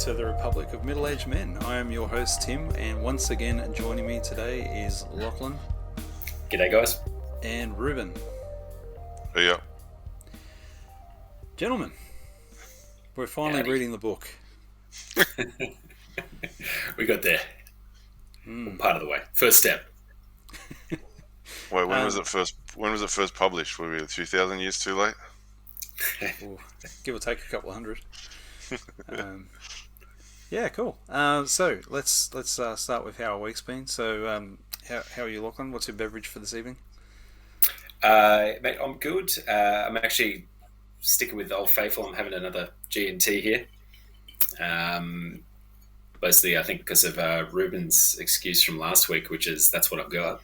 to the Republic of Middle-Aged Men. I am your host Tim, and once again joining me today is Lachlan. G'day guys. And Ruben. Hey, yeah. Gentlemen, we're finally reading the book. We got there. Part of the way. First step. Wait, when was it first? When was it first published? Were we 2,000 years too late? Well, give or take a couple of hundred. Yeah, cool. So let's start with how our week's been. So, how are you, Lachlan? What's your beverage for this evening? Mate, I'm good. I'm actually sticking with the Old Faithful. I'm having another G&T here. Mostly, I think, because of Ruben's excuse from last week, which is that's what I've got.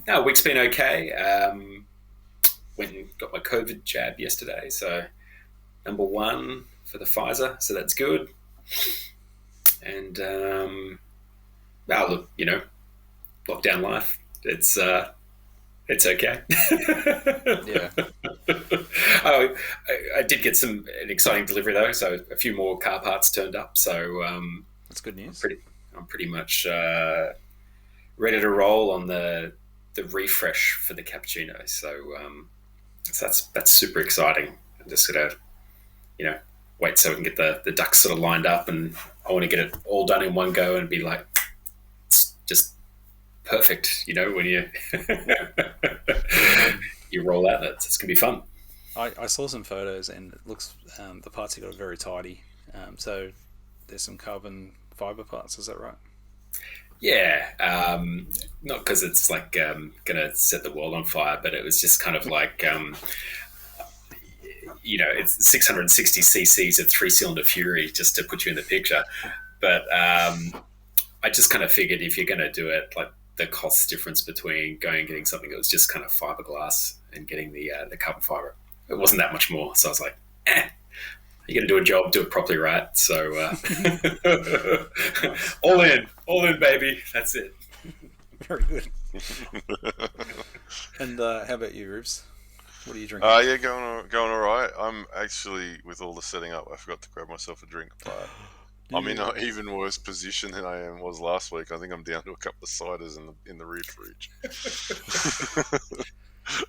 No, week's been okay. Went and got my COVID jab yesterday, so number 1 for the Pfizer, so that's good. And look, lockdown life. It's okay. Yeah. I did get an exciting delivery though, so a few more car parts turned up. So that's good news. I'm pretty much ready to roll on the refresh for the cappuccino. So that's super exciting. I'm just gonna wait so we can get the ducks sort of lined up, and I want to get it all done in one go and be like, it's just perfect. When you you roll out, it's gonna be fun. I saw some photos, and it looks the parts you got are very tidy. So there's some carbon fiber parts. Is that right? Yeah, not because it's like gonna set the world on fire, but it was just kind of like it's 660 cc's of 3-cylinder Fury, just to put you in the picture. But I just kind of figured if you're going to do it, like the cost difference between going and getting something that was just kind of fiberglass and getting the carbon fiber, it wasn't that much more. So I was like, you're going to do a job, do it properly, right? So all in, baby. That's it. Very good. And how about you, Rubes? What are you drinking? Yeah, going all right. I'm actually, with all the setting up, I forgot to grab myself a drink, but I'm in an even worse position than I was last week. I think I'm down to a couple of ciders in the rear fridge.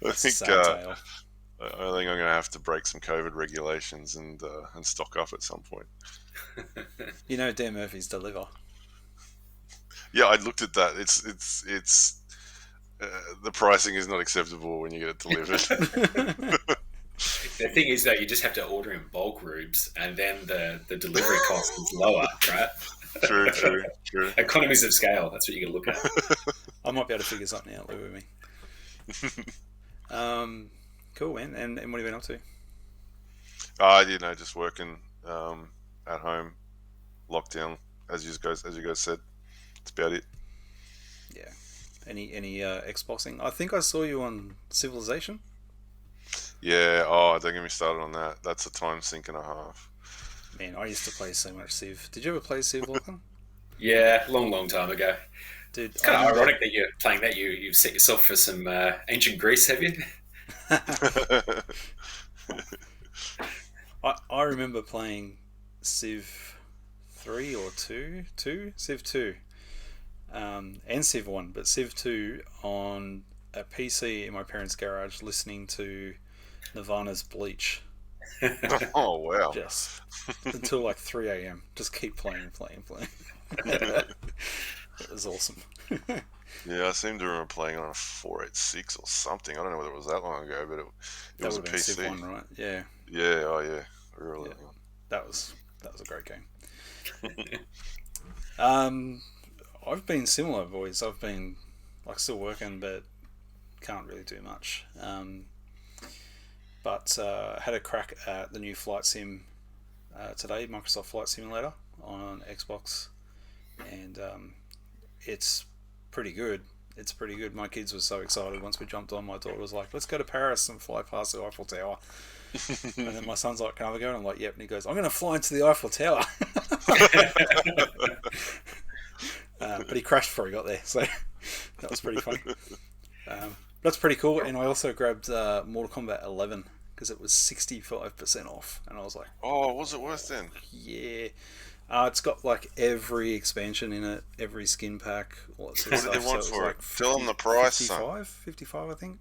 I think I'm going to have to break some COVID regulations and stock up at some point. Dan Murphy's Deliver. Yeah, I looked at that. It's the pricing is not acceptable when you get it delivered. The thing is, though, you just have to order in bulk, Rubes, and then the delivery cost is lower, right? True. Economies of scale, that's what you can look at. I might be able to figure something out, live with me. Cool, man. And what have you been up to? Just working at home, lockdown, as you guys said. That's about it. Yeah. Any Xboxing? I think I saw you on Civilization. Yeah. Don't get me started on that. That's a time sink and a half. Man, I used to play so much Civ. Did you ever play Civ, Lachlan? Yeah, long time ago. Dude, it's kind of ironic that you're playing that. You've set yourself for some ancient Greece, have you? I remember playing Civ 3 or 2, Civ 2, and Civ 1, but Civ 2 on a PC in my parents' garage, listening to Nirvana's Bleach. Oh wow! Just until like 3 a.m. Just keep playing. It was awesome. Yeah, I seem to remember playing on a 486 or something. I don't know whether it was that long ago, but it was a PC. Civ 1, right? Yeah. Yeah. Oh yeah. Really. Yeah. That was a great game. I've been similar, boys. I've been still working, but can't really do much. But had a crack at the new flight sim today, Microsoft Flight Simulator on Xbox, and it's pretty good. My kids were so excited once we jumped on. My daughter was like, "Let's go to Paris and fly past the Eiffel Tower." And then my son's like, "Can I go?" And I'm like, "Yep." And he goes, "I'm going to fly into the Eiffel Tower." But he crashed before he got there, so that was pretty funny. That's pretty cool. And I also grabbed Mortal Kombat 11 because it was 65% off, and I was like, Oh, was it worth then? yeah. It's got like every expansion in it, every skin pack, all that sort of What did stuff. they want So it was for like it? Tell them the price, son. 55, I think.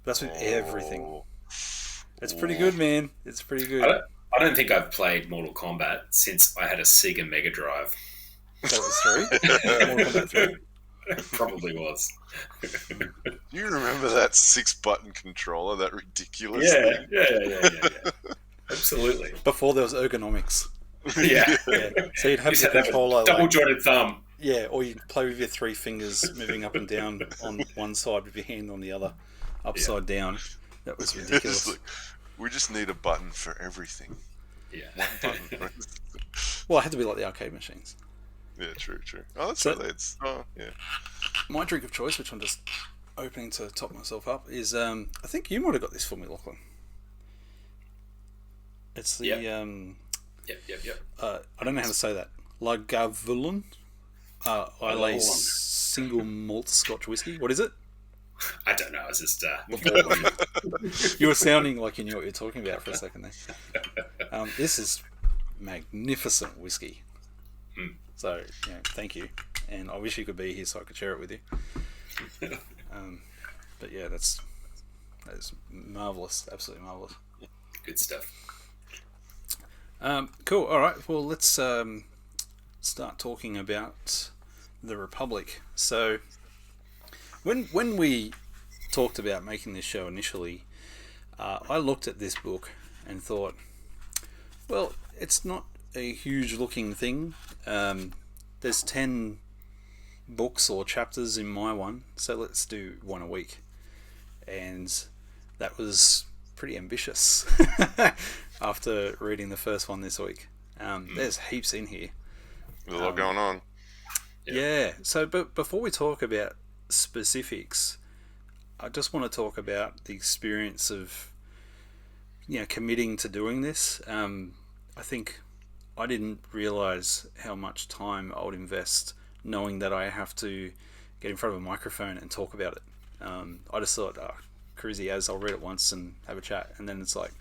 That's with everything. Oh. It's pretty good, man. It's pretty good. I don't think I've played Mortal Kombat since I had a Sega Mega Drive. So it was 3? Mortal Kombat 3? Probably was. You remember that 6-button controller? That ridiculous thing? Yeah. Absolutely. Before there was ergonomics. Yeah. So you'd have You the had controller double jointed thumb. Yeah, or you play with your 3 fingers moving up and down on one side with your hand on the other, upside down. That was ridiculous. We just need a button for everything. Yeah. One button. Well, it had to be like the arcade machines. Yeah, true. Oh, that's So- right. Yeah. My drink of choice, which I'm just opening to top myself up, is I think you might have got this for me, Lachlan. It's the Yep. I don't know how to say that. Lagavulin Islay single malt Scotch whiskey. What is it? I don't know. It's just You were sounding like you knew what you were talking about for a second there. This is magnificent whiskey. So, thank you. And I wish you could be here so I could share it with you. But yeah, that is marvellous. Absolutely marvellous. good stuff. Cool. All right. Well, let's start talking about the Republic. So, when we talked about making this show initially, I looked at this book and thought, well, it's not a huge looking thing. There's 10 books or chapters in my one, so let's do one a week. And that was pretty ambitious after reading the first one this week. There's heaps in here. There's a lot going on. Yeah. So, but before we talk about specifics, I just want to talk about the experience of, committing to doing this. I think I didn't realize how much time I would invest knowing that I have to get in front of a microphone and talk about it. I just thought, cruisy as, I'll read it once and have a chat. And then it's like,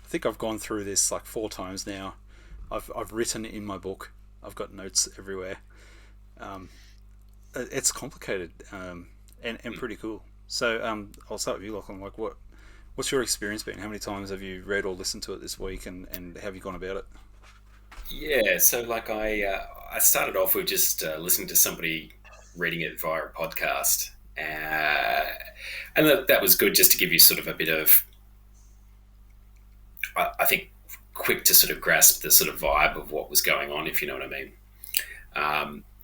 I think I've gone through this like 4 times now. I've written it in my book. I've got notes everywhere. It's complicated and pretty cool. So I'll start with you, Lachlan. Like, what's your experience been? How many times have you read or listened to it this week, and how have you gone about it? Yeah, so like I started off with just listening to somebody reading it via a podcast, and that was good just to give you sort of a bit of, I think, quick to sort of grasp the sort of vibe of what was going on, if you know what I mean.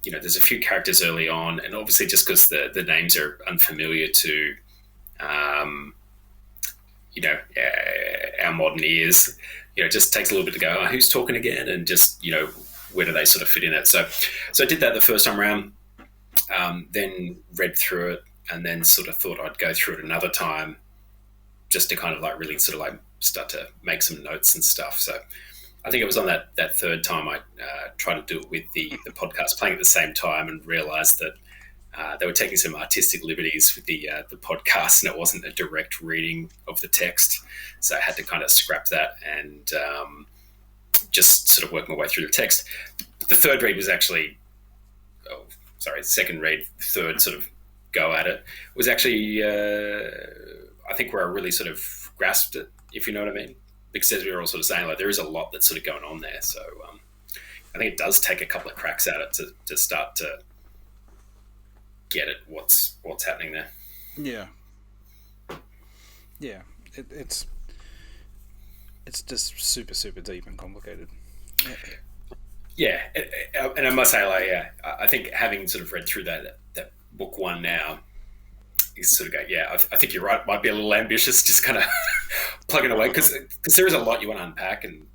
There's a few characters early on, and obviously just because the names are unfamiliar to, our modern ears, it just takes a little bit to go, who's talking again? And just, where do they sort of fit in it? So I did that the first time around, then read through it, and then sort of thought I'd go through it another time just to kind of like really sort of like start to make some notes and stuff. So I think it was on that third time I tried to do it with the podcast playing at the same time, and realised that they were taking some artistic liberties with the podcast, and it wasn't a direct reading of the text. So I had to kind of scrap that and just sort of work my way through the text. The third read was actually, second read, third sort of go at it was actually, I think, where I really sort of grasped it, if you know what I mean. Because as we were all sort of saying, like, there is a lot that's sort of going on there. So I think it does take a couple of cracks at it to start to get at what's happening there. Yeah. It's just super, super deep and complicated. Yeah, and I must say, like, I think having sort of read through that book one now, is sort of go, I think you're right. Might be a little ambitious, just kind of plugging away, because there is a lot you want to unpack and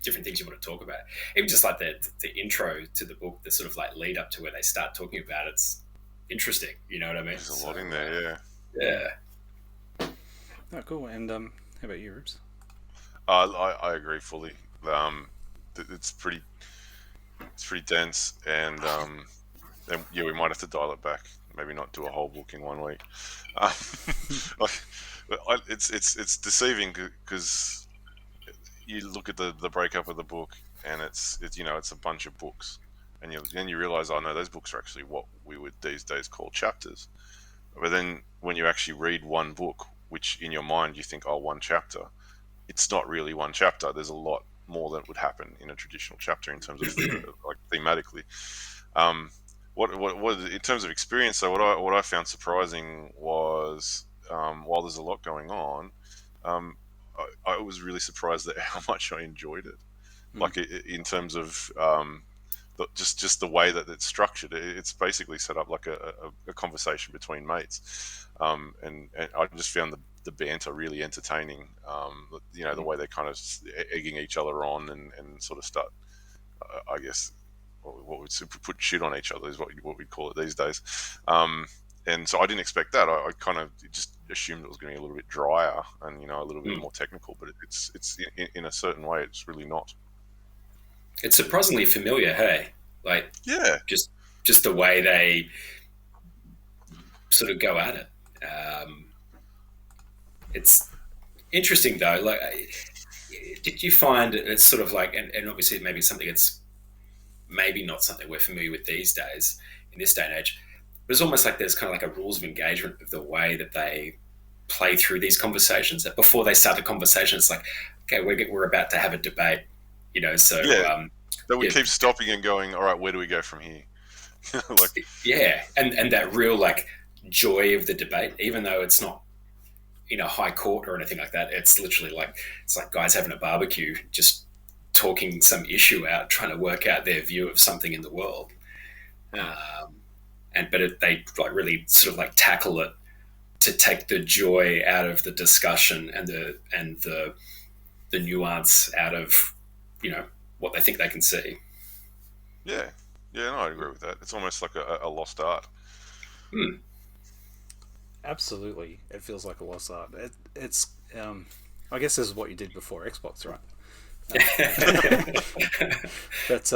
different things you want to talk about. Even just like the intro to the book, the sort of like lead up to where they start talking about it's interesting. You know what I mean? There's a lot in there, yeah. Oh, cool. And how about you, Rubes? I agree fully. It's pretty dense, and we might have to dial it back maybe not do a whole book in 1 week. Um, like, it's deceiving because you look at the breakup of the book, and it's it's a bunch of books, and then you realize, oh no, those books are actually what we would these days call chapters. But then when you actually read one book, which in your mind you think, oh, one chapter, it's not really one chapter. There's a lot more that would happen in a traditional chapter in terms of like thematically. Um, what in terms of experience? So what I found surprising was, while there's a lot going on, I was really surprised at how much I enjoyed it. Like in terms of just the way that it's structured, it's basically set up like a conversation between mates, and I just found the banter really entertaining. The way they're kind of egging each other on and sort of start, I guess, what we'd put shit on each other is what we'd call it these days. And so I didn't expect that. I kind of just assumed it was going to be a little bit drier and a little bit more technical, but it's in a certain way it's really not. It's surprisingly familiar, hey? Like, yeah, just the way they sort of go at it. It's interesting though. Like, did you find it's sort of like, and obviously maybe something that's maybe not something we're familiar with these days in this day and age, but it's almost like there's kind of like a rules of engagement of the way that they play through these conversations. That before they start the conversation, it's like, okay, we're about to have a debate, so yeah. That would keep stopping and going, all right, where do we go from here? and that real like joy of the debate, even though it's not in a high court or anything like that. It's literally like it's like guys having a barbecue, just talking some issue out, trying to work out their view of something in the world. They like really sort of like tackle it to take the joy out of the discussion and the nuance out of what they think they can see. Yeah, no, I agree with that. It's almost like a lost art. Absolutely, it feels like a lost art. It's I guess this is what you did before Xbox, right? But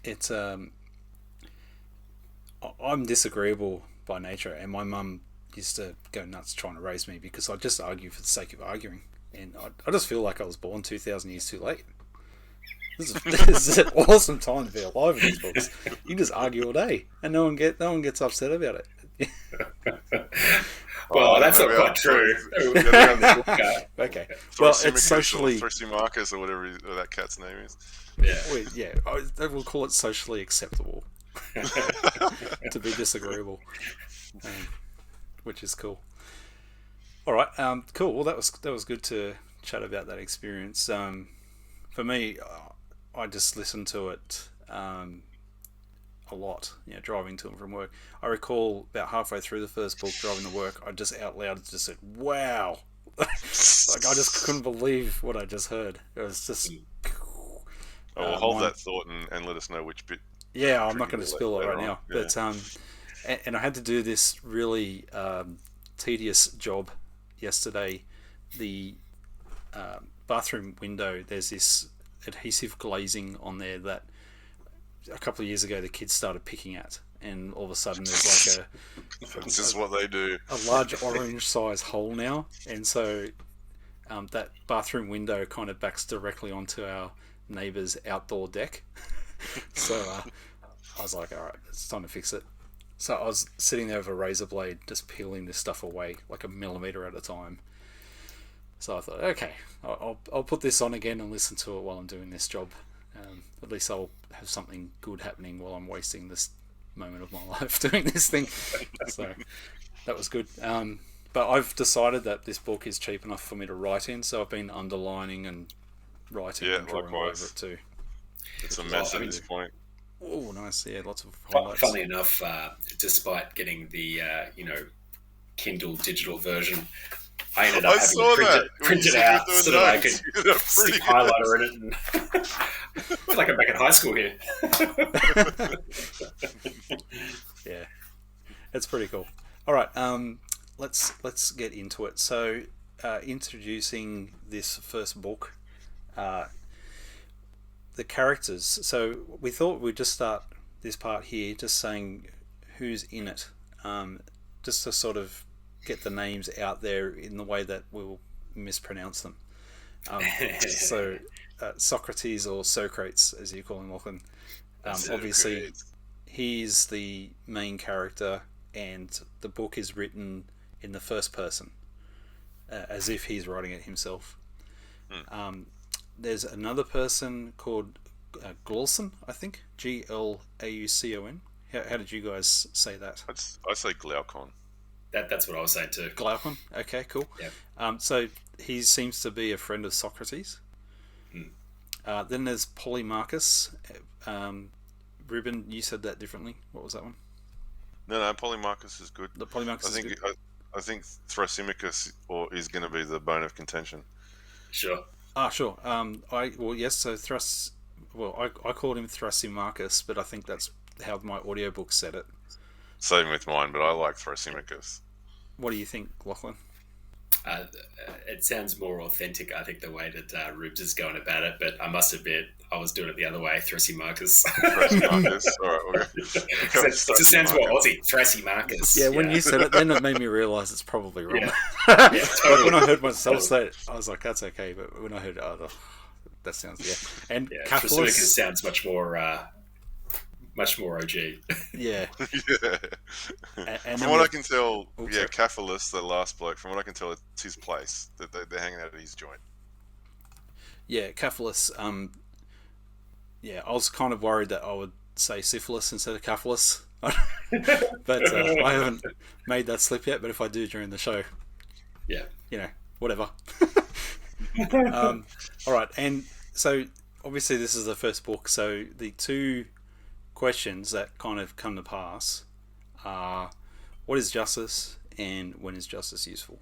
it's I'm disagreeable by nature, and my mum used to go nuts trying to raise me because I just argue for the sake of arguing, and I just feel like I was born 2,000 years too late. This is an awesome time to be alive in these books. You just argue all day, and no one gets upset about it. Well, that's not quite true. Okay. Well, it's socially Thrasymachus or whatever that cat's name is. We'll call it socially acceptable to be disagreeable, which is cool. All right, cool. Well, that was good to chat about that experience. For me, I just listened to it a lot, driving to and from work. I recall about halfway through the first book, driving to work, I just out loud just said, "Wow!" Like I just couldn't believe what I just heard. It was just. Well, hold that thought and let us know which bit. Yeah, I'm not going to spill it right now, but and I had to do this really tedious job yesterday. The bathroom window, there's this adhesive glazing on there that a couple of years ago the kids started picking at, and all of a sudden there's like this is what they do, a large orange size hole now, and so that bathroom window kind of backs directly onto our neighbour's outdoor deck. So I was like, all right, it's time to fix it. So I was sitting there with a razor blade just peeling this stuff away like a millimetre at a time. So I thought, okay, I'll put this on again and listen to it while I'm doing this job. At least I'll have something good happening while I'm wasting this moment of my life doing this thing. So that was good. But I've decided that this book is cheap enough for me to write in, so I've been underlining and writing and drawing over it too. It's a mess at this point. Oh, nice. Yeah, lots of highlights. Funnily enough, despite getting the Kindle digital version, I ended up having to print it out so that I could stick highlighter in it. And I feel like I'm back in high school here. Yeah, it's pretty cool. All right, let's get into it. So, introducing this first book, the characters. So we thought we'd just start this part here, just saying who's in it, just to sort of get the names out there in the way that we'll mispronounce them. So Socrates, or Socrates as you call him, Lachlan. Obviously, he's the main character, and the book is written in the first person, as if he's writing it himself. There's another person called Glaulcon, I think, Glaucon. How did you guys say that? I say Glaucon. That's what I was saying too. Glaucon. Okay, cool. Yeah. So he seems to be a friend of Socrates. Then there's Polemarchus. Ruben, you said that differently. What was that one? No, Polemarchus is good. The Polemarchus is good. I think Thrasymachus is going to be the bone of contention. Sure. Sure. So I called him Thrasymachus, but I think that's how my audiobook said it. Same with mine, but I like Thrasymachus. What do you think, Lachlan? It sounds more authentic, I think, the way that Rubes is going about it, but I must admit, I was doing it the other way, Thrasymachus. Thrasymachus, alright. It just sounds more Aussie, Thrasymachus. Yeah, when you said it, then it made me realise it's probably wrong. Yeah, totally. When I heard myself say it, I was like, that's okay, but when I heard that sounds, And Thrasymachus sounds much more OG. Yeah. And from what I can tell, Cephalus, the last bloke, from what I can tell, it's his place. That they're hanging out at his joint. Yeah, Cephalus. I was kind of worried that I would say syphilis instead of Cephalus. But I haven't made that slip yet, but if I do during the show, whatever. All right, and so obviously this is the first book, so the two questions that kind of come to pass are, what is justice and when is justice useful?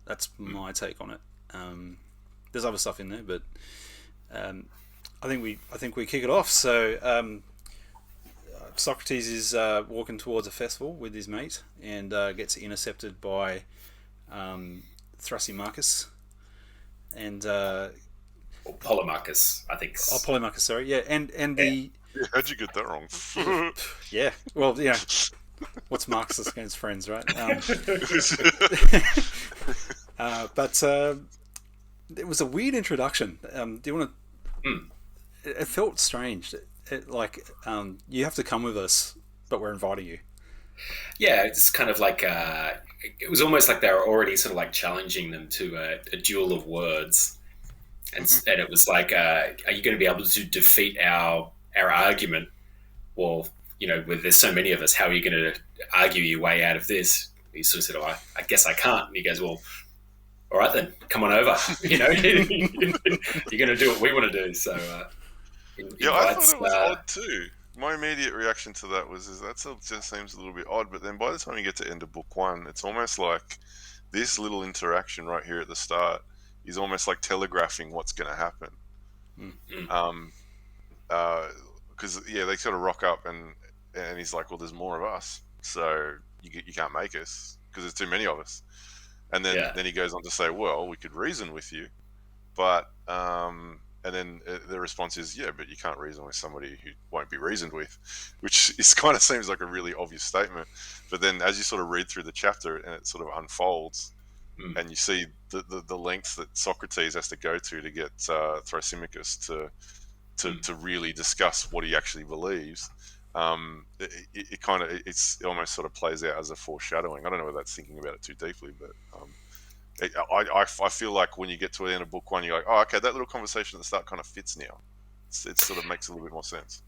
That's my take on it. There's other stuff in there, but I think we kick it off. So Socrates is walking towards a festival with his mate and gets intercepted by Thrasymachus and Polemarchus, I think. Oh, Polemarchus, sorry, yeah, and the. Yeah, how'd you get that wrong? Yeah, well, what's Marxist against friends, right? But it was a weird introduction. Do you want to? It felt strange. You have to come with us, but we're inviting you. Yeah, it's kind of like it was almost like they were already sort of like challenging them to a duel of words, and it was like, are you going to be able to defeat our argument? Well, where there's so many of us, how are you going to argue your way out of this? He sort of said, I guess I can't. And he goes, well, all right then, come on over. You're going to do what we want to do. So I thought it was odd too. My immediate reaction to that was that just seems a little bit odd, but then by the time you get to end of book one, it's almost like this little interaction right here at the start is almost like telegraphing what's going to happen. Because they sort of rock up and he's like, well, there's more of us, so you can't make us because there's too many of us. And then he goes on to say, well, we could reason with you, but and then the response is, yeah, but you can't reason with somebody who won't be reasoned with, which kind of seems like a really obvious statement. But then as you sort of read through the chapter and it sort of unfolds, and you see the lengths that Socrates has to go to get Thrasymachus to really discuss what he actually believes, it almost sort of plays out as a foreshadowing. I don't know whether that's thinking about it too deeply, but I feel like when you get to the end of book one, you're like, oh, okay, that little conversation at the start kind of fits now. It sort of makes a little bit more sense.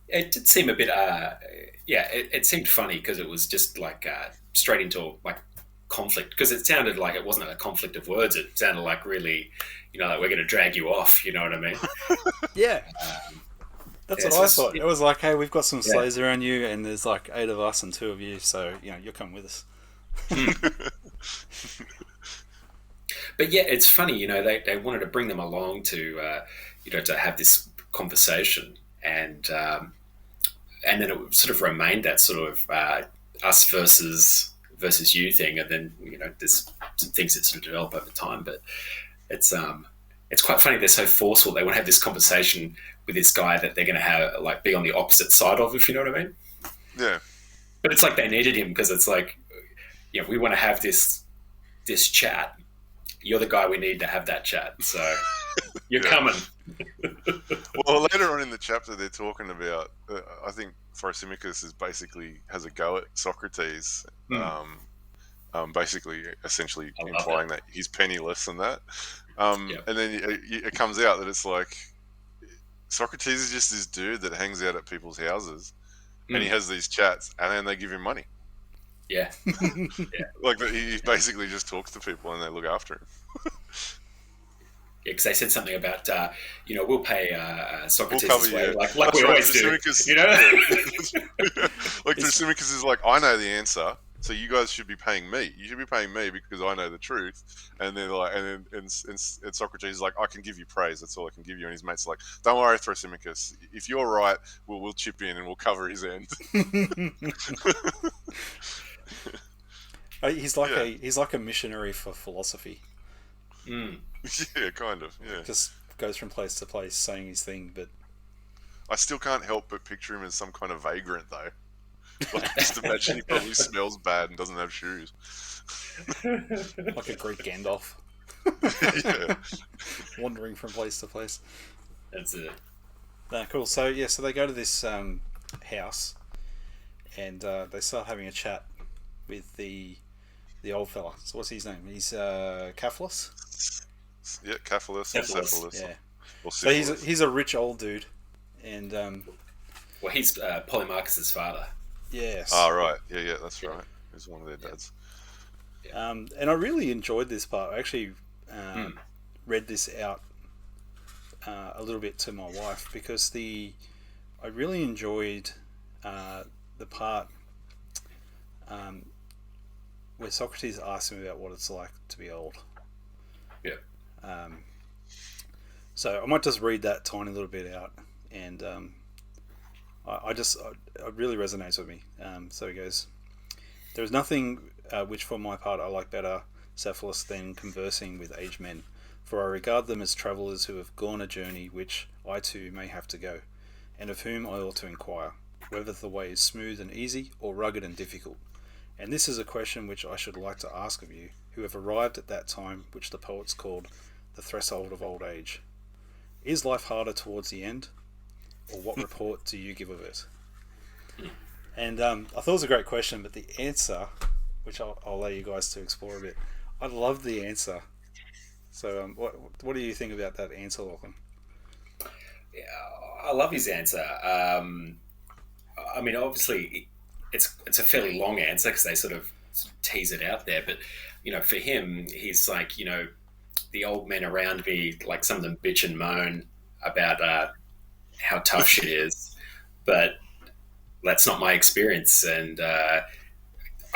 It did seem a bit, it seemed funny because it was just like straight into like conflict, because it sounded like it wasn't a conflict of words. It sounded like really, like we're going to drag you off. You know what I mean? Yeah. That's what I thought. It was like, hey, we've got some slaves around you, and there's like 8 of us and 2 of you, so you'll come with us. But yeah, it's funny. They wanted to bring them along to, to have this conversation, and then it sort of remained that sort of us versus you thing, and then there's some things that sort of develop over time. But it's quite funny. They're so forceful. They want to have this conversation with this guy that they're going to have be on the opposite side of, if you know what I mean. Yeah. But it's like they needed him because it's like, we want to have this chat. You're the guy we need to have that chat. So you're coming. Well, later on in the chapter, they're talking about. I think Thrasymachus has a go at Socrates, basically, essentially implying that he's penniless and that. And then it comes out that it's like Socrates is just this dude that hangs out at people's houses, and he has these chats, and then they give him money. Yeah. Like he basically just talks to people, and they look after him. Because they said something about, we'll pay Socrates We'll this cover way, you. like we always do. You know? Like Thrasymachus is like, I know the answer, so you guys should be paying me. You should be paying me because I know the truth. And then and Socrates is like, I can give you praise. That's all I can give you. And his mates are like, don't worry, Thrasymachus. If you're right, we'll chip in and we'll cover his end. He's like a missionary for philosophy. Yeah, kind of. Yeah, just goes from place to place saying his thing, but I still can't help but picture him as some kind of vagrant, though. Like, just imagine he probably smells bad and doesn't have shoes. Like a Greek Gandalf. Yeah. Wandering from place to place. That's it. Cool. So they go to this house, and they start having a chat with the old fella. So what's his name? He's Cephalus. Yeah, Cephalus or Cephalus. Yeah. Or so he's a rich old dude, and well, he's Polemarchus's father. Yes. Oh, right. Yeah, that's right. He's one of their dads. And I really enjoyed this part. I actually read this out a little bit to my wife because I really enjoyed the part where Socrates asks him about what it's like to be old. Yeah. So I might just read that tiny little bit out, and it really resonates with me. So he goes, "There is nothing which for my part I like better, Cephalus, than conversing with aged men, for I regard them as travellers who have gone a journey which I too may have to go, and of whom I ought to inquire, whether the way is smooth and easy, or rugged and difficult. And this is a question which I should like to ask of you, who have arrived at that time which the poets called the threshold of old age. Is life harder towards the end, or what report do you give of it?" And I thought it was a great question, but the answer, which I'll allow you guys to explore a bit, I love the answer. So what do you think about that answer, Lachlan? Yeah, I love his answer. I mean, obviously, it's a fairly long answer because they sort of tease it out there. But for him, he's like, the old men around me, like some of them bitch and moan about how tough shit is, but that's not my experience. And I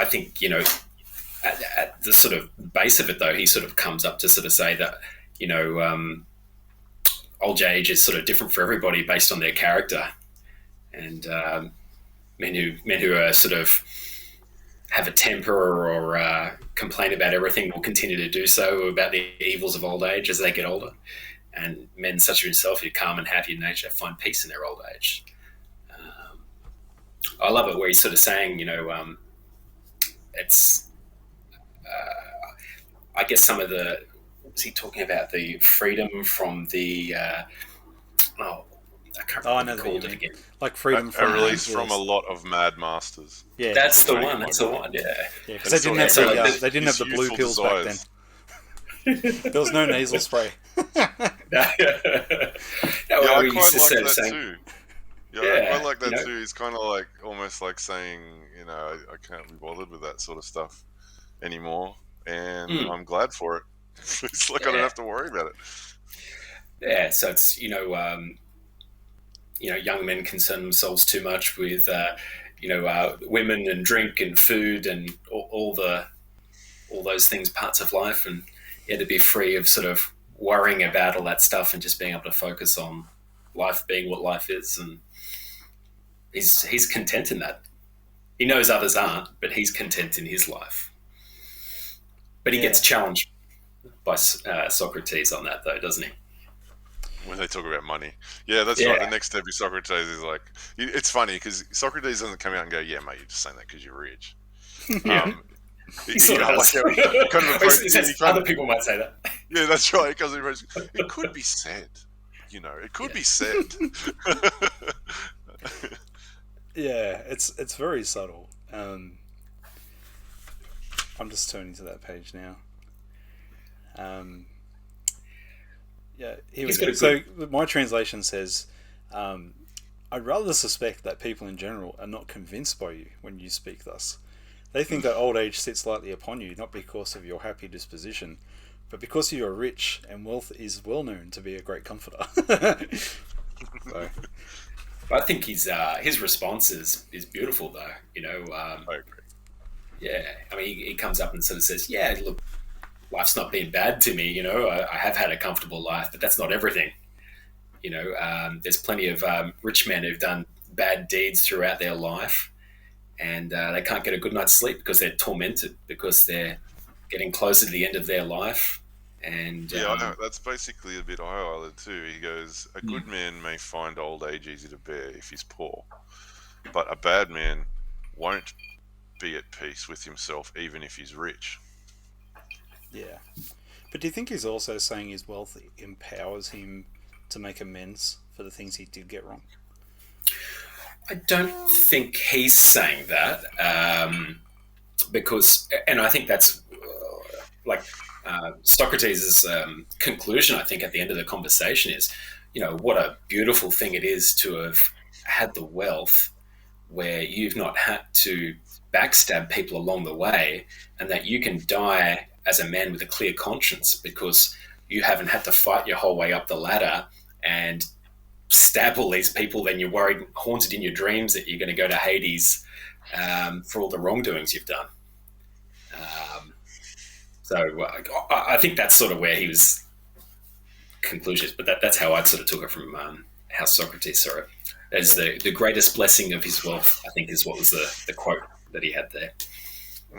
think at the sort of base of it, though, he sort of comes up to sort of say that old age is sort of different for everybody based on their character, and men who are sort of have a temper or complain about everything will continue to do so about the evils of old age as they get older, and men such as himself who are calm and happy in nature find peace in their old age. I love it where he's sort of saying, it's I guess some of the, was he talking about the freedom from the I can't remember what he called it again. Like freedom from a release from a lot of mad masters. Yeah, that's the one. That's the one. Yeah, because they didn't have the blue pills back then. There was no nasal spray. I quite like that too. I quite like that too. He's kind of like almost like saying, I can't be bothered with that sort of stuff anymore, and I'm glad for it. It's like I don't have to worry about it. Yeah, so it's young men concern themselves too much with women and drink and food and all those things, parts of life, and to be free of sort of worrying about all that stuff and just being able to focus on life being what life is. And he's content in that. He knows others aren't, but he's content in his life. But he gets challenged by Socrates on that, though, doesn't he? when they talk about money. Yeah, that's right. The Yeah, next step is Socrates is like, it's funny because Socrates doesn't come out and go, "Yeah, mate, you're just saying that because you're rich." yeah. Um, He sort of I like does. how he kind of approach. He says other people might say that. Yeah, that's right. Because it could be said, it could be said. Yeah, it's very subtle. I'm just turning to that page now. Yeah, here we He's go. got a So my translation says, I'd rather suspect that people in general are not convinced by you when you speak thus. They think that old age sits lightly upon you, not because of your happy disposition, but because you are rich, and wealth is well known to be a great comforter. So, I think his response is beautiful, though. I agree. Yeah. I mean, he comes up and sort of says, "Yeah, look, life's not been bad to me. I have had a comfortable life, but that's not everything. There's plenty of rich men who've done bad deeds throughout their life, and they can't get a good night's sleep because they're tormented because they're getting closer to the end of their life." And Yeah, I know. That's basically a bit I highlighted too. He goes, "A good man may find old age easy to bear if he's poor, but a bad man won't be at peace with himself even if he's rich." yeah. But do you think he's also saying his wealth empowers him to make amends for the things he did get wrong? I don't think he's saying that and I think that's like Socrates' conclusion, I think, at the end of the conversation is, what a beautiful thing it is to have had the wealth where you've not had to backstab people along the way, and that you can die as a man with a clear conscience because you haven't had to fight your whole way up the ladder and stab all these people. Then you're worried, haunted in your dreams, that you're going to go to Hades for all the wrongdoings you've done. So I think that's sort of where he was conclusions, but that's how I sort of took it from how Socrates saw it. As the greatest blessing of his wealth, I think, is what was the quote that he had there.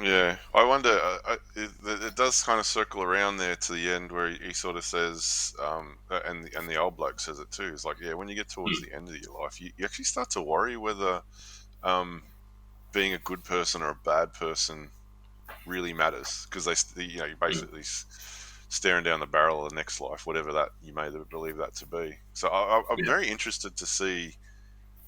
Yeah, I wonder. It does kind of circle around there to the end where he sort of says, and the old bloke says it too. It's like, yeah, when you get towards the end of your life, you actually start to worry whether being a good person or a bad person really matters, because you're basically staring down the barrel of the next life, whatever that you may believe that to be. So I'm very interested to see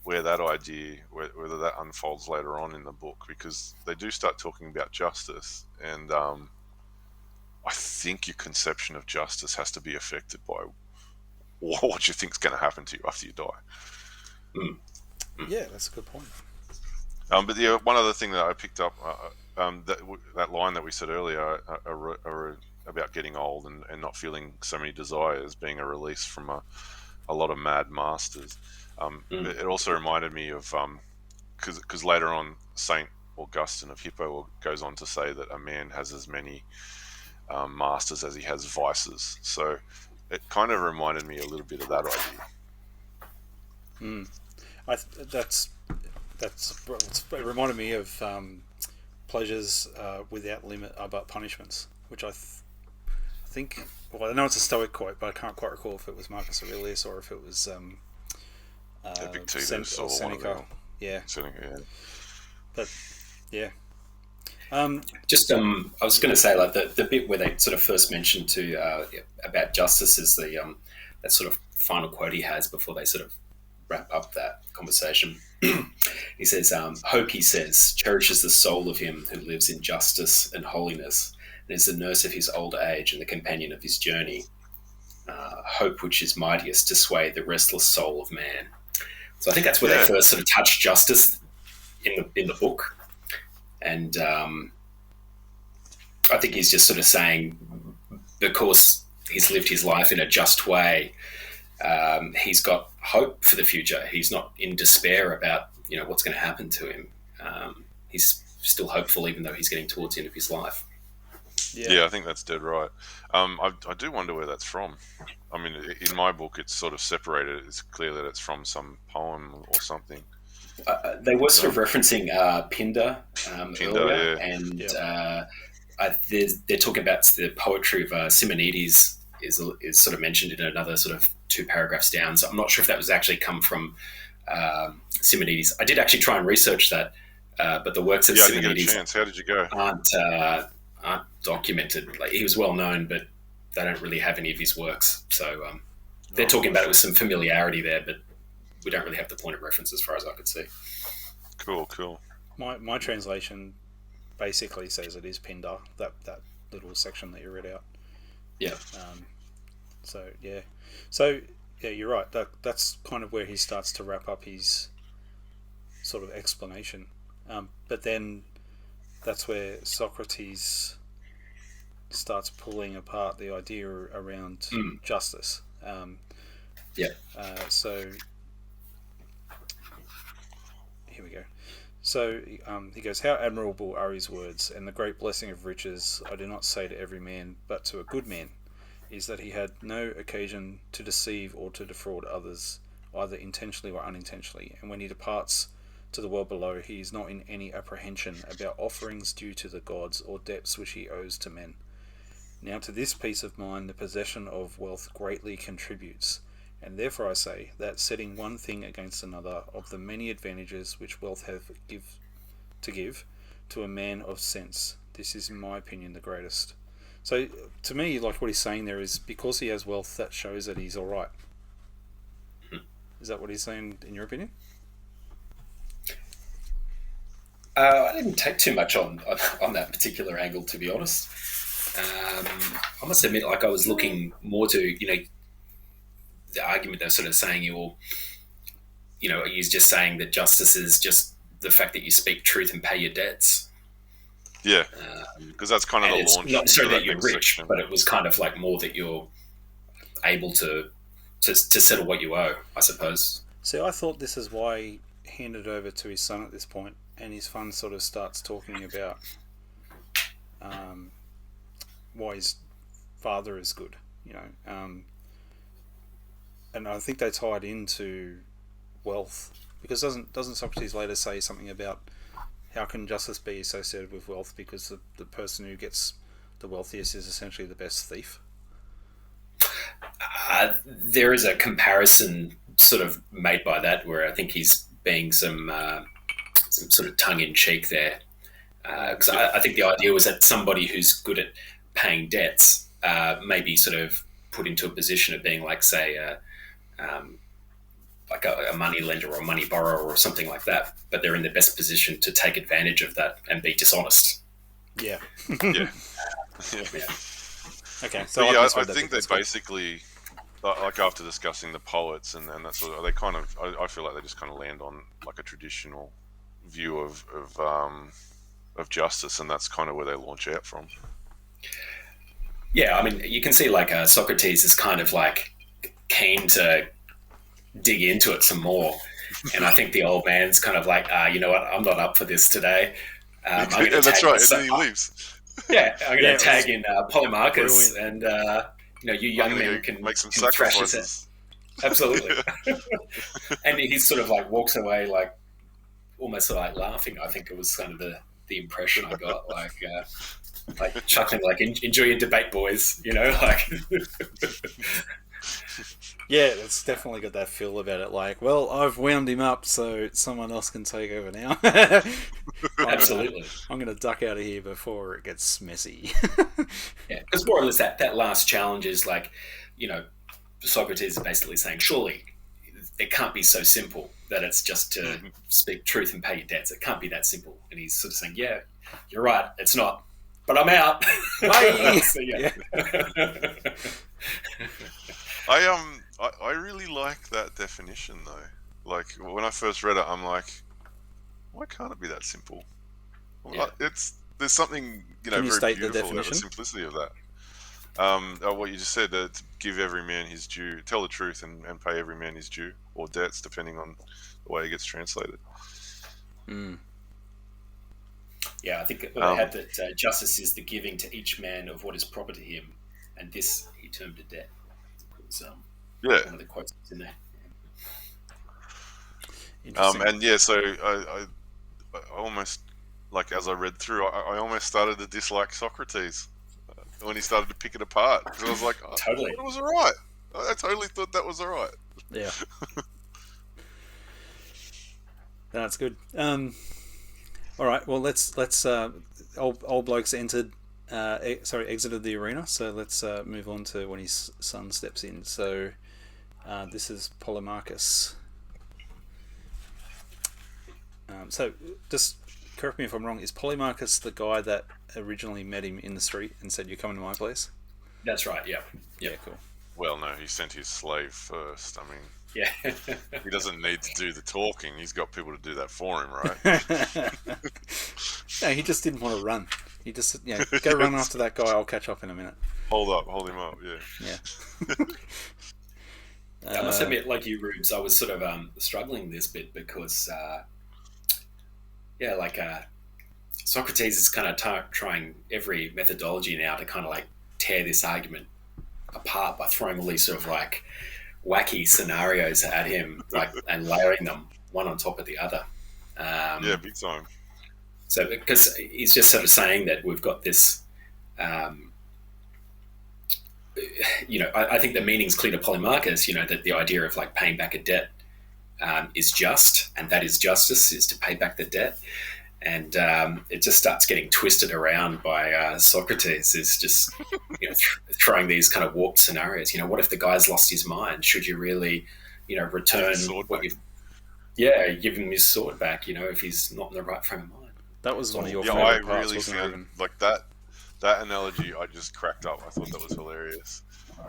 where that idea, whether that unfolds later on in the book, because they do start talking about justice, and I think your conception of justice has to be affected by what you think is going to happen to you after you die. Yeah, that's a good point. But yeah, one other thing that I picked up, that line that we said earlier about getting old and not feeling so many desires being a release from a lot of mad masters. It also reminded me of, because later on Saint Augustine of Hippo goes on to say that a man has as many masters as he has vices. So it kind of reminded me a little bit of that idea. It reminded me of pleasures without limit are but punishments, which I think. Well, I know it's a Stoic quote, but I can't quite recall if it was Marcus Aurelius or if it was Epictetus or Seneca. Yeah. Seneca, yeah. But yeah. I was going to say, like, the bit where they sort of first mentioned about justice is that sort of final quote he has before they sort of wrap up that conversation. He says, "Hope," he says, "cherishes the soul of him who lives in justice and holiness, and is the nurse of his old age and the companion of his journey. Hope which is mightiest to sway the restless soul of man." So I think that's where they first sort of touch justice in the book, and I think he's just sort of saying, because he's lived his life in a just way, he's got hope for the future. He's not in despair about what's going to happen to him. He's still hopeful, even though he's getting towards the end of his life. Yeah, I think that's dead right. I do wonder where that's from. I mean, in my book, it's sort of separated. It's clear that it's from some poem or something. They were sort of referencing Pindar, earlier, yeah. and they're talking about the poetry of Simonides is sort of mentioned in another sort of 2 paragraphs down. So I'm not sure if that was actually come from Simonides. I did actually try and research that, but the works of Yeah, I didn't get a Simonides chance. How did you go? aren't documented. Like, he was well known, but they don't really have any of his works. So they're talking about it with some familiarity there, but we don't really have the point of reference as far as I could see. Cool. My translation basically says it is Pindar, that little section that you read out. Yeah. So yeah, you're right. That's kind of where he starts to wrap up his sort of explanation. But then that's where Socrates starts pulling apart the idea around justice. So here we go. So he goes, "How admirable are his words, and the great blessing of riches, I do not say to every man, but to a good man, is that he had no occasion to deceive or to defraud others, either intentionally or unintentionally. And when he departs to the world below, he is not in any apprehension about offerings due to the gods or debts which he owes to men. Now to this peace of mind the possession of wealth greatly contributes. And therefore I say that setting one thing against another, of the many advantages which wealth hath to give to a man of sense, this is in my opinion the greatest." So to me, like, what he's saying there is, because he has wealth, that shows that he's all right. Is that what he's saying in your opinion? I didn't take too much on that particular angle, to be honest. I must admit, like, I was looking more to, the argument they're sort of saying he's just saying that justice is just the fact that you speak truth and pay your debts. Yeah, because that's kind of the it's launch. Not so that you're rich, section. but it was kind of like more that you're able to settle what you owe, I suppose. See, I thought this is why he handed over to his son at this point, and his son sort of starts talking about why his father is good, and I think they tied into wealth, because doesn't Socrates later say something about how can justice be associated with wealth, because the person who gets the wealthiest is essentially the best thief? There is a comparison sort of made by that, where I think he's being some sort of tongue-in-cheek there, because I think the idea was that somebody who's good at paying debts may be sort of put into a position of being, like, say, like a money lender or a money borrower or something like that, but they're in the best position to take advantage of that and be dishonest. Yeah. Yeah. Okay, so I think they basically, like, after discussing the poets and that sort of, they kind of, I feel like they just kind of land on like a traditional view of justice, and that's kind of where they launch out from. Yeah, I mean, you can see, like, Socrates is kind of like keen to dig into it some more, and I think the old man's kind of like, you know what, I'm not up for this today. That's right, and then he leaves. Yeah, I'm going to tag in Polemarchus, and you young men can make some sacrifices. Absolutely. And he sort of like walks away, like almost like laughing. I think it was kind of the impression I got, like chuckling, like, enjoy your debate, boys. Like. Yeah, it's definitely got that feel about it. Like, well, I've wound him up, so someone else can take over now. Absolutely. I'm going to duck out of here before it gets messy. Yeah, because more or less that last challenge is like, Socrates is basically saying, surely it can't be so simple that it's just to speak truth and pay your debts. It can't be that simple. And he's sort of saying, yeah, you're right, it's not. But I'm out. Bye. So, yeah. I really like that definition though. Like, when I first read it, I'm like, why can't it be that simple? Yeah. There's something Can you very state the beautiful about the definition? simplicity of that. What you just said, to give every man his due, tell the truth and pay every man his due, or debts, depending on the way it gets translated. Yeah, I think I had that justice is the giving to each man of what is proper to him, and this he termed a debt. It was, one of the quotes in there. And yeah, so I almost, like, as I read through, I almost started to dislike Socrates when he started to pick it apart, because I was like, Totally. it was alright. I totally thought that was all right. Yeah, that's good. All right, well let's old blokes entered. Exited the arena. So let's move on to when his son steps in. So this is Polemarchus. So just correct me if I'm wrong. Is Polemarchus the guy that originally met him in the street and said, "You're coming to my place"? That's right. Yeah. Yeah, cool. Well, no, he sent his slave first. I mean, Yeah. he doesn't need to do the talking. He's got people to do that for him, right? No, he just didn't want to run. He just, go run after that guy. I'll catch up in a minute. Hold him up, yeah. Yeah. I must admit, like you, Rubes, I was sort of struggling this bit because, Socrates is kind of trying every methodology now to kind of like tear this argument apart by throwing all these sort of like wacky scenarios at him, like, and layering them one on top of the other. Yeah, big time. So, because he's just sort of saying that we've got this, I think the meaning's clear to Polemarchus, that the idea of like paying back a debt is just, and that is justice, is to pay back the debt. And it just starts getting twisted around by Socrates, is just throwing these kind of warped scenarios. What if the guy's lost his mind? Should you really, return what you've... Yeah, give him his sword back, if he's not in the right frame of mind. That was one of your I favorite parts, really wasn't it? found like that analogy. I just cracked up. I thought that was hilarious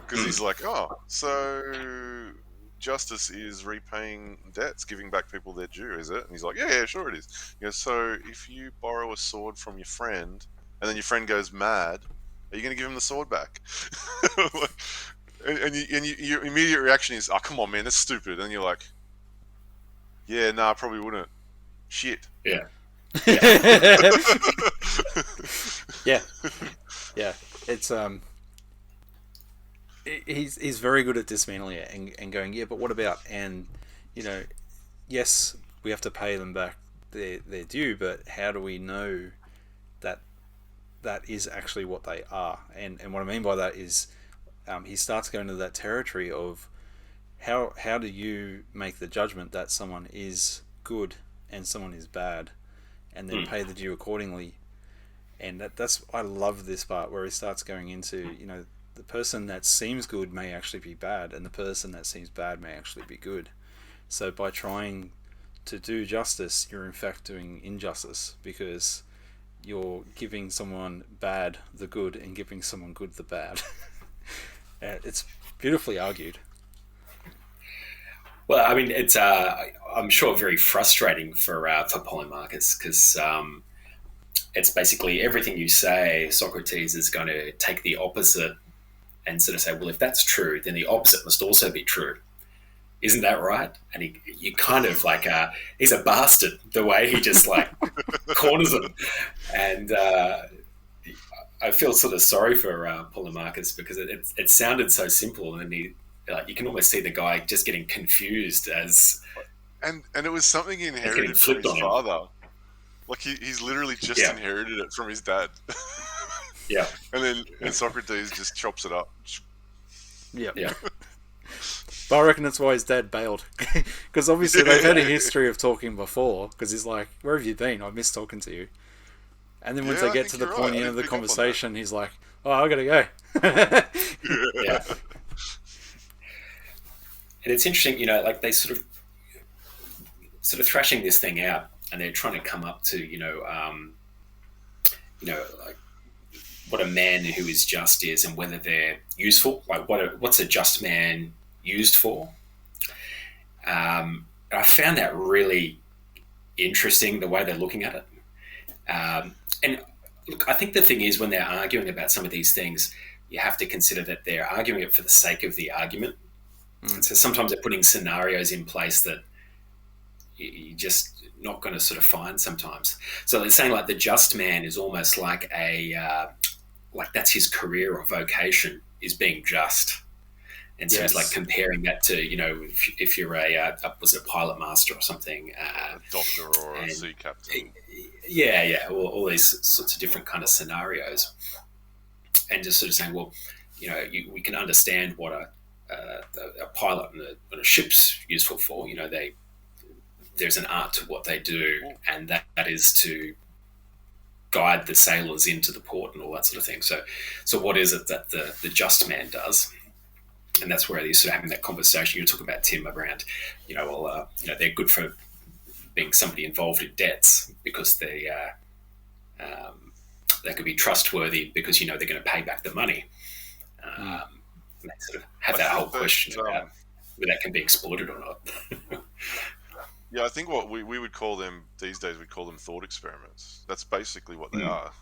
because he's like, oh, so justice is repaying debts, giving back people their due, is it? And he's like, yeah, sure it is. He goes, so if you borrow a sword from your friend and then your friend goes mad, are you going to give him the sword back? and your immediate reaction is, oh, come on, man, that's stupid. And you're like, yeah, no, I probably wouldn't. Shit. Yeah. Yeah. It's he's very good at dismantling it and going, yeah, but what about, and yes, we have to pay them back their due, but how do we know that that is actually what they are? And what I mean by that is he starts going to that territory of how do you make the judgment that someone is good and someone is bad, and then pay the due accordingly. And that's I love this part where he starts going into, the person that seems good may actually be bad, and the person that seems bad may actually be good. So by trying to do justice, you're in fact doing injustice, because you're giving someone bad the good and giving someone good the bad. It's beautifully argued. Well, I mean, it's I'm sure very frustrating for Polemarchus, because it's basically everything you say, Socrates is going to take the opposite and sort of say, well, if that's true, then the opposite must also be true. Isn't that right? And you kind of like, he's a bastard the way he just like corners him. And I feel sort of sorry for Polemarchus, because it sounded so simple, and you can almost see the guy just getting confused as... And it was something he inherited from his father. Like he's literally just inherited it from his dad. Yeah. And Socrates just chops it up. Yeah. Yeah. But I reckon that's why his dad bailed. Because obviously they've had a history of talking before, because he's like, where have you been? I miss talking to you. And then once they get to the point of the conversation, he's like, oh, I gotta go. Yeah. And it's interesting, like they sort of thrashing this thing out, and they're trying to come up to, like what a man who is just is, and whether they're useful. Like what's a just man used for? I found that really interesting, the way they're looking at it. And look, I think the thing is, when they're arguing about some of these things, you have to consider that they're arguing it for the sake of the argument. And so sometimes they're putting scenarios in place that you're just not going to sort of find sometimes. So they're saying like the just man is almost like like that's his career or vocation, is being just. And so it's like comparing that to, if you're was it a pilot master or something? A doctor or a sea captain. Yeah. All these sorts of different kind of scenarios. And just sort of saying, well, we can understand what a a pilot and a ship's useful for. There's an art to what they do, and that is to guide the sailors into the port and all that sort of thing. So what is it that the just man does? And that's where you're sort of having that conversation. You're talking about Tim around, they're good for being somebody involved in debts because they could be trustworthy because they're going to pay back the money. And they sort of have that whole question about whether that can be exploited or not. Yeah, I think what we would call them these days, we'd call them thought experiments. That's basically what they are.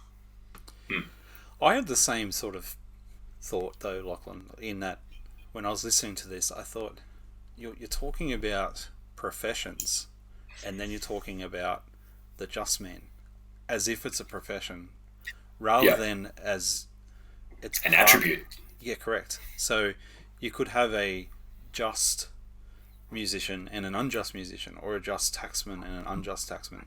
I had the same sort of thought, though, Lachlan, in that when I was listening to this, I thought, you're talking about professions, and then you're talking about the just man, as if it's a profession, rather than as it's an attribute. Yeah, correct. So you could have a just musician and an unjust musician, or a just taxman and an unjust taxman.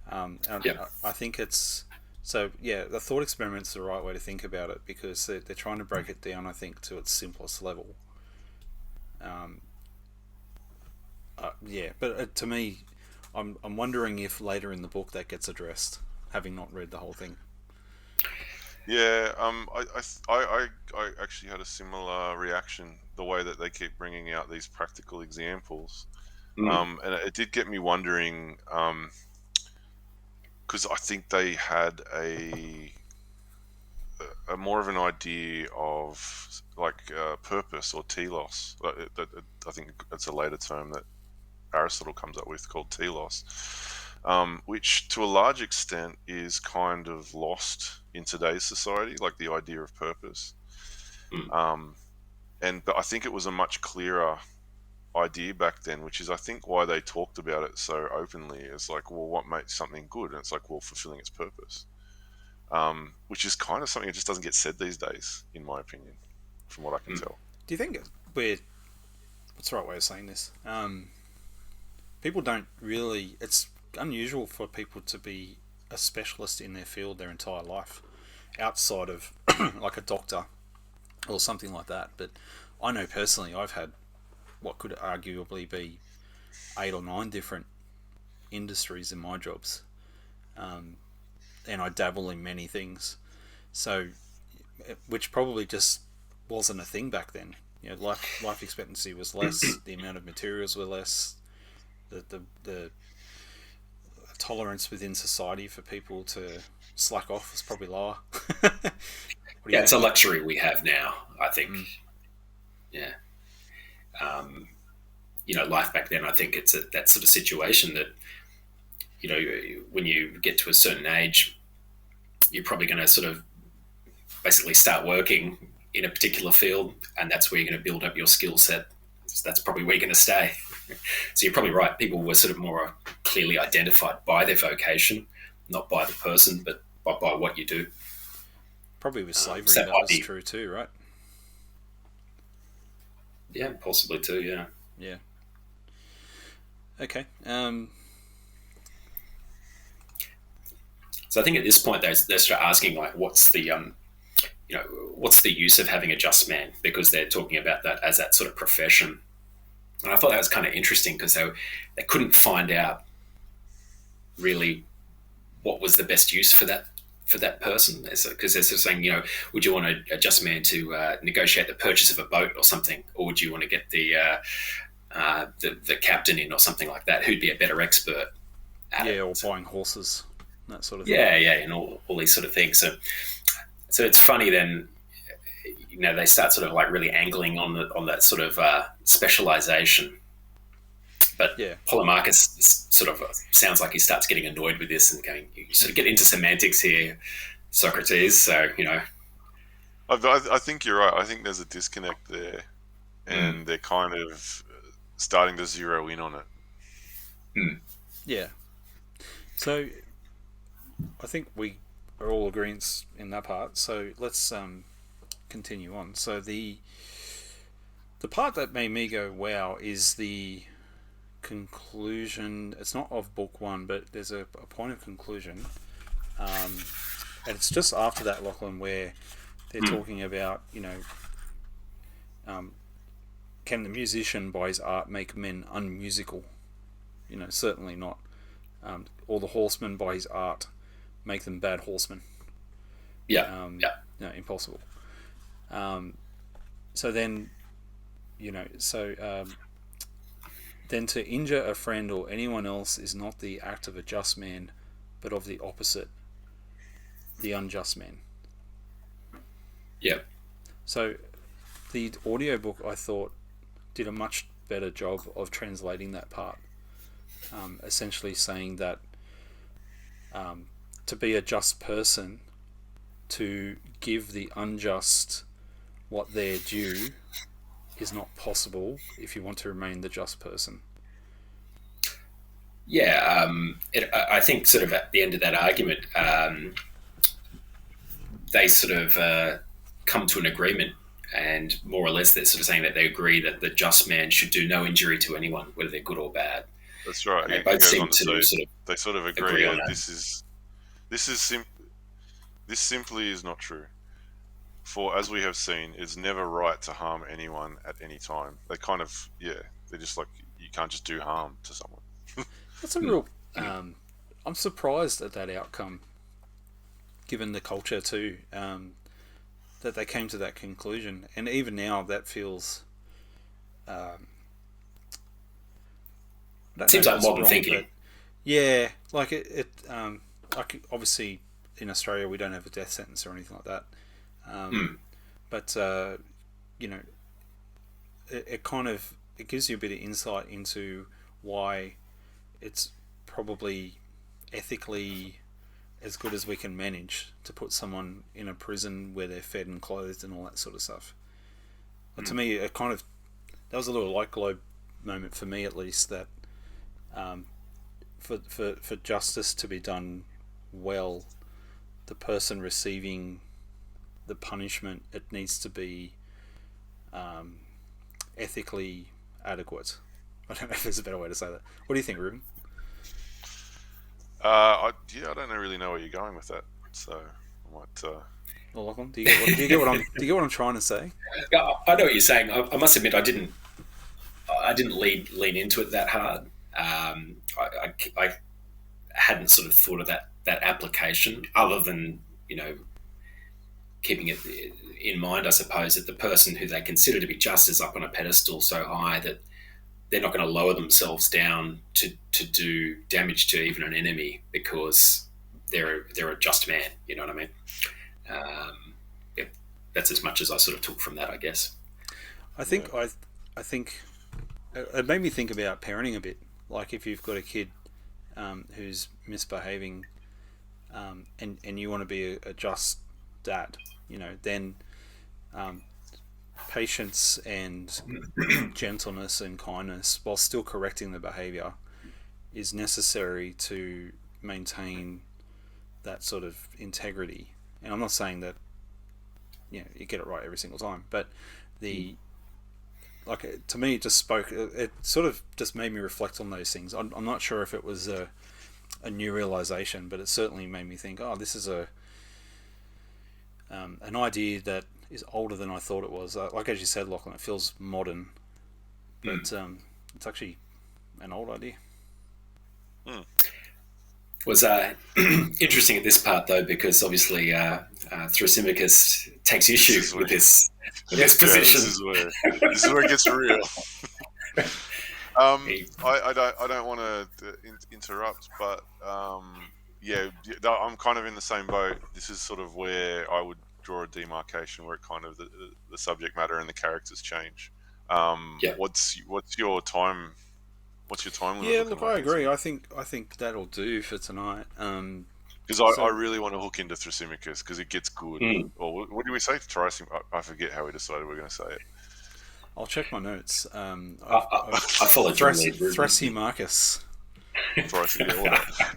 I think it's so. Yeah, the thought experiment's the right way to think about it because they're trying to break it down, I think, to its simplest level. But to me, I'm wondering if later in the book that gets addressed, having not read the whole thing. Yeah, I actually had a similar reaction. The way that they keep bringing out these practical examples, and it did get me wondering, because I think they had a more of an idea of purpose or telos. I think it's a later term that Aristotle comes up with called telos. Which to a large extent is kind of lost in today's society, like the idea of purpose. But I think it was a much clearer idea back then, which is I think why they talked about it so openly. It's like, well, what makes something good? And it's like, well, fulfilling its purpose. Which is kind of something that just doesn't get said these days, in my opinion, from what I can tell. Do you think what's the right way of saying this? People don't really... It's unusual for people to be a specialist in their field their entire life outside of like a doctor or something like that. But I know personally I've had what could arguably be 8 or 9 different industries in my jobs, and I dabble in many things, so which probably just wasn't a thing back then. Life expectancy was less, the amount of materials were less, the tolerance within society for people to slack off was probably lower. It's a luxury we have now, I think. Yeah. Life back then, I think it's that sort of situation that, when you get to a certain age, you're probably going to sort of basically start working in a particular field, and that's where you're going to build up your skill set. So that's probably where you're going to stay. So you're probably right. People were sort of more clearly identified by their vocation, not by the person, but by what you do. Probably with slavery, that was true too, right? Yeah, possibly too, yeah. Yeah. Okay. So I think at this point they're sort of asking, like, what's the use of having a just man? Because they're talking about that as that sort of profession. And I thought that was kind of interesting because they couldn't find out really what was the best use for that person. Because they're sort of saying, would you want a just man to negotiate the purchase of a boat or something, or would you want to get the captain in or something like that, who'd be a better expert at it? Or buying horses, that sort of thing. Yeah, and all these sort of things. So it's funny then, they start sort of like really angling on that sort of specialization. But Polemarchus sort of sounds like he starts getting annoyed with this and going, you sort of get into semantics here, Socrates. So, I think you're right. I think there's a disconnect there, and they're kind of starting to zero in on it. Yeah. So I think we are all agreeing in that part. So let's continue on. So the part that made me go wow is the conclusion. It's not of book 1, but there's a point of conclusion, and it's just after that, Lachlan, where they're talking about can the musician by his art make men unmusical? Certainly not. Or the horseman by his art make them bad horsemen? Yeah. No, impossible. So then, then to injure a friend or anyone else is not the act of a just man, but of the opposite, the unjust man. Yeah. So the audiobook, I thought, did a much better job of translating that part. Essentially saying that to be a just person, to give the unjust what they're due, is not possible if you want to remain the just person. Yeah, I think sort of at the end of that argument, they sort of come to an agreement, and more or less they're sort of saying that they agree that the just man should do no injury to anyone, whether they're good or bad. That's right. And they both seem to they sort of agree that this simply is not true. For as we have seen, it's never right to harm anyone at any time. They kind of, they're just like, you can't just do harm to someone. That's a real. I'm surprised at that outcome, given the culture too, that they came to that conclusion, and even now that feels. Seems like modern thinking. Yeah, like it like obviously in Australia we don't have a death sentence or anything like that, but it kind of gives you a bit of insight into why it's probably ethically as good as we can manage to put someone in a prison where they're fed and clothed and all that sort of stuff. But to me, it kind of, that was a little light globe moment for me, at least, that for justice to be done well, the person receiving the punishment, it needs to be ethically adequate. I don't know if there's a better way to say that. What do you think, Ruben? I don't really know where you're going with that, so I might. Well, Lachlan, do you get what I'm trying to say? I know what you're saying. I must admit, I didn't lean into it that hard. I hadn't sort of thought of that application, other than keeping it in mind, I suppose, that the person who they consider to be just is up on a pedestal so high that they're not going to lower themselves down to do damage to even an enemy because they're a just man. You know what I mean? That's as much as I sort of took from that, I guess. I think it made me think about parenting a bit. Like if you've got a kid who's misbehaving, and you want to be a just dad, then patience and gentleness and kindness, while still correcting the behaviour, is necessary to maintain that sort of integrity. And I'm not saying that you get it right every single time, but to me, it just spoke. It sort of just made me reflect on those things. I'm not sure if it was a new realization, but it certainly made me think, this is an idea that is older than I thought it was. Like as you said, Lachlan, it feels modern, but it's actually an old idea. Was interesting at this part though, because obviously Thrasymachus takes issue with this position. This is where it gets real. I don't want to interrupt, but I'm kind of in the same boat. This is sort of where I would draw a demarcation where it kind of the subject matter and the characters change. What's your time? What's your time limit? Yeah, look, I agree. I think that'll do for tonight. Because I really want to hook into Thrasymachus because it gets good. Or what do we say? I forget how we decided we're going to say it. I'll check my notes. I followed Thrasymachus.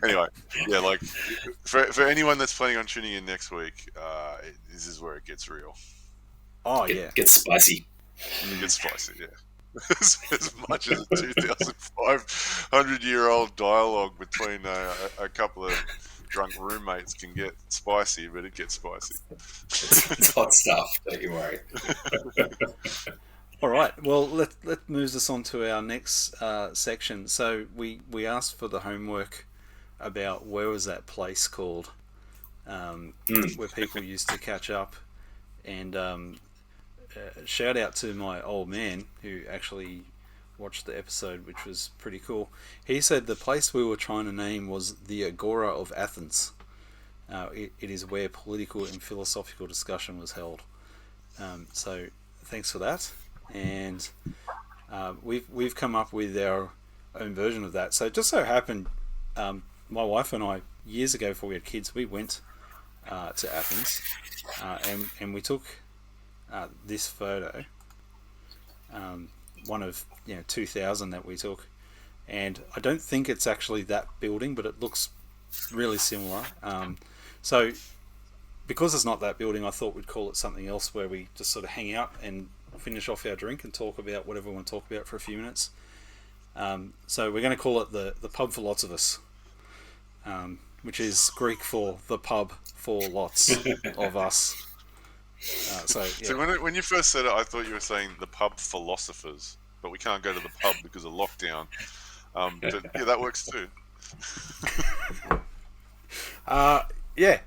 Anyway, like for anyone that's planning on tuning in next week, this is where it gets real. It gets spicy. It gets spicy, yeah. As much as a 2,500-year-old dialogue between a couple of drunk roommates can get spicy, but it gets spicy. It's hot stuff, don't you worry. All right. Well, let moves us on to our next section. So we asked for the homework about where was that place called, Mm. where people used to catch up, and shout out to my old man who actually watched the episode, which was pretty cool. He said the place we were trying to name was the Agora of Athens. It is where political and philosophical discussion was held. So thanks for that, and we've come up with our own version of that. So it just so happened, my wife and I, years ago before we had kids, we went to Athens, and we took this photo, one of 2,000 that we took, and I don't think it's actually that building, but it looks really similar. So because it's not that building, I thought we'd call it something else where we just sort of hang out and finish off our drink and talk about whatever we want to talk about for a few minutes. So we're going to call it the pub for lots of us, which is Greek for the pub for lots of us. So when you first said it, I thought you were saying the pub philosophers, but we can't go to the pub because of lockdown. But yeah, that works too. Yeah.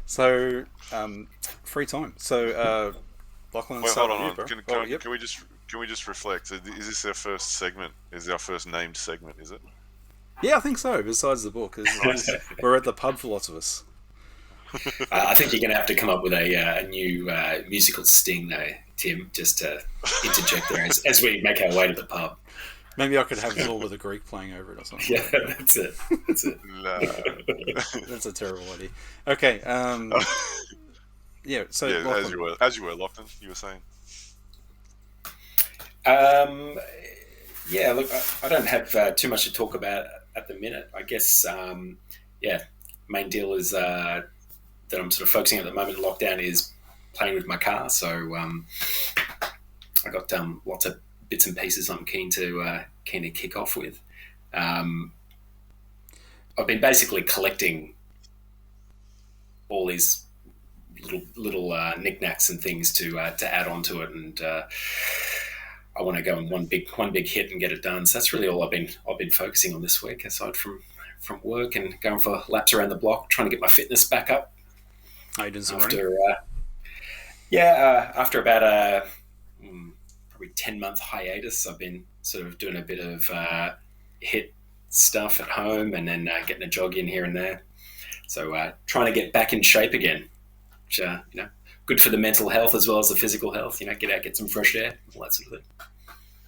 So free time. So Lachlan, Wait, hold on. Yep. Can we just reflect? Is this our first segment? Is it our first named segment? Is it? Yeah, I think so. Besides the book, we're at the pub for lots of us. I think you're going to have to come up with a new musical sting, though, Tim, just to interject there as we make our way to the pub. Maybe I could have Zorba the Greek playing over it or something. Yeah, that's it. No. That's a terrible idea. Okay. Yeah. So yeah, Lachlan. as you were, Lachlan, you were saying. Yeah, look, I don't have too much to talk about at the minute. I guess, main deal is that I'm sort of focusing at the moment in lockdown is playing with my car. So I got lots of bits and pieces I'm keen to kick off with. I've been basically collecting all these little knickknacks and things to add onto it, and I want to go in one big hit and get it done. So that's really all I've been focusing on this week, aside from work and going for laps around the block, trying to get my fitness back up. How you doing, after about a probably 10-month hiatus, I've been sort of doing a bit of hit stuff at home and then getting a jog in here and there. So trying to get back in shape again, which good for the mental health as well as the physical health. Get out, get some fresh air, all that sort of thing.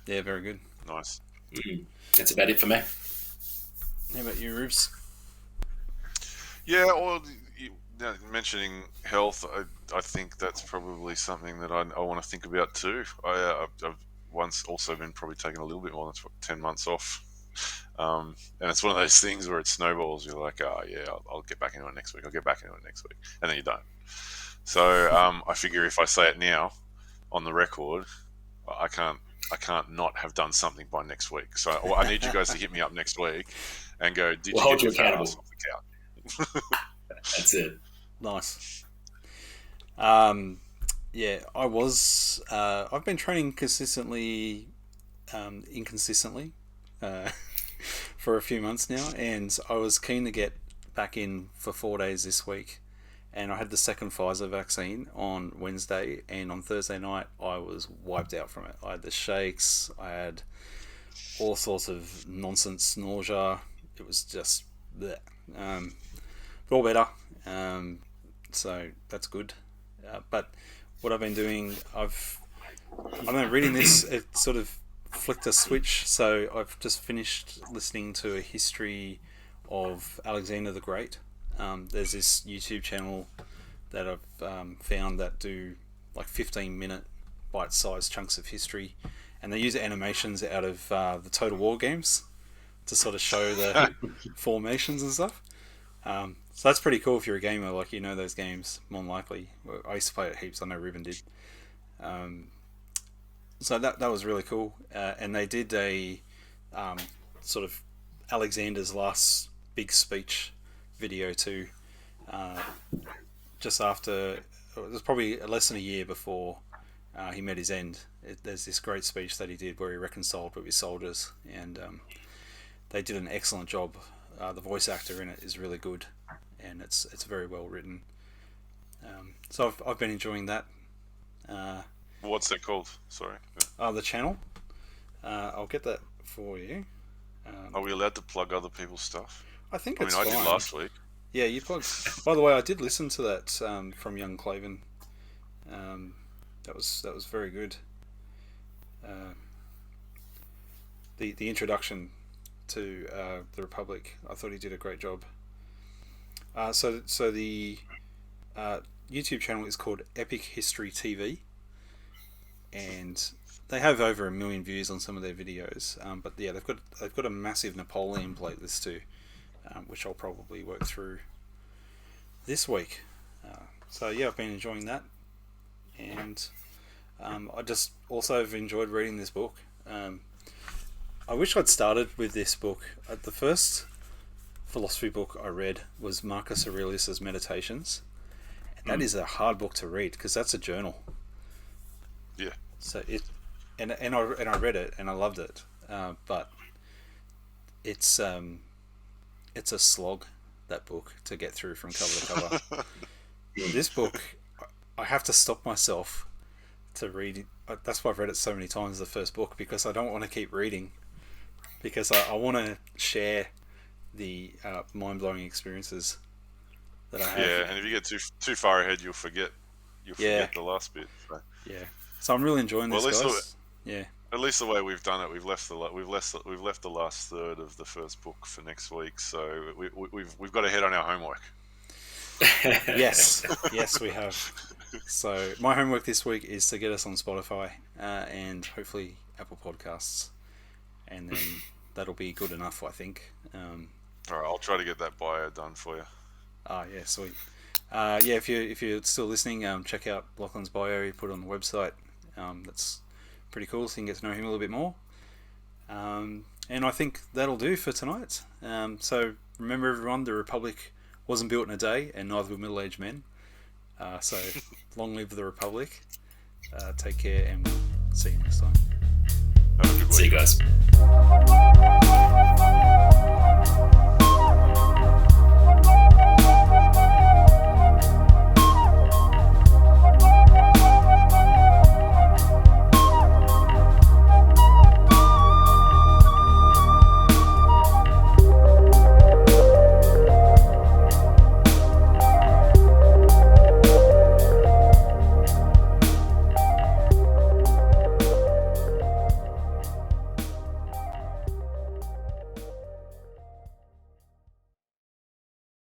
Yeah, very good. Nice. That's about it for me. How about you, Rubes? Yeah, well, mentioning health, I think that's probably something that I want to think about too. I've once also been probably taking a little bit more than 10 months off. And it's one of those things where it snowballs. You're like, I'll get back into it next week. And then you don't. So I figure if I say it now on the record, I can't not have done something by next week. So I need you guys to hit me up next week and go, did we'll you hold get you your fat accountable ass off the couch? That's it. Nice. I was. I've been training consistently, inconsistently, for a few months now, and I was keen to get back in for 4 days this week. And I had the second Pfizer vaccine on Wednesday, and on Thursday night I was wiped out from it. I had the shakes, I had all sorts of nonsense, nausea. It was just bleh. But all better. So that's good. But what I've been doing, I've been reading this. It sort of flicked a switch. So I've just finished listening to a history of Alexander the Great. There's this YouTube channel that I've found that do like 15-minute bite-sized chunks of history, and they use animations out of the Total War games to sort of show the formations and stuff. So that's pretty cool if you're a gamer, like those games more than likely. I used to play it heaps. I know Ruben did. So that was really cool, and they did a sort of Alexander's last big speech video too, just after. It was probably less than a year before he met his end. There's this great speech that he did where he reconciled with his soldiers, and they did an excellent job. The voice actor in it is really good, and it's very well written. So I've been enjoying that. What's that called? Sorry. The channel. I'll get that for you. Are we allowed to plug other people's stuff? I think I it's mean, I fine. did last week. Yeah, you plugged. By the way, I did listen to that from Young Claven. That was very good. The introduction to the Republic, I thought he did a great job. So the YouTube channel is called Epic History TV, and they have over 1 million views on some of their videos. But yeah, they've got a massive Napoleon playlist too, which I'll probably work through this week. So yeah, I've been enjoying that, and I just also have enjoyed reading this book. I wish I'd started with this book. The first philosophy book I read was Marcus Aurelius's Meditations, and that is a hard book to read because that's a journal. Yeah. So and I read it and I loved it, but it's a slog, that book, to get through from cover to cover. This book, I have to stop myself to read. That's why I've read it so many times, the first book, because I don't want to keep reading, because I want to share the mind-blowing experiences that I have. Yeah, and if you get too far ahead, you'll forget the last bit. So. Yeah, so I'm really enjoying this, guys. Yeah. At least the way we've done it, we've left the last third of the first book for next week, so we've got ahead on our homework. Yes, we have. So my homework this week is to get us on Spotify and hopefully Apple Podcasts, and then that'll be good enough, I think. All right, I'll try to get that bio done for you. Yeah, sweet. Yeah, if you're still listening, check out Lachlan's bio. He put it on the website. That's pretty cool, so you can get to know him a little bit more. And I think that'll do for tonight. So remember, everyone, the Republic wasn't built in a day, and neither were middle-aged men. So long live the Republic. Take care, and we'll see you next time. Have a good week. See you guys.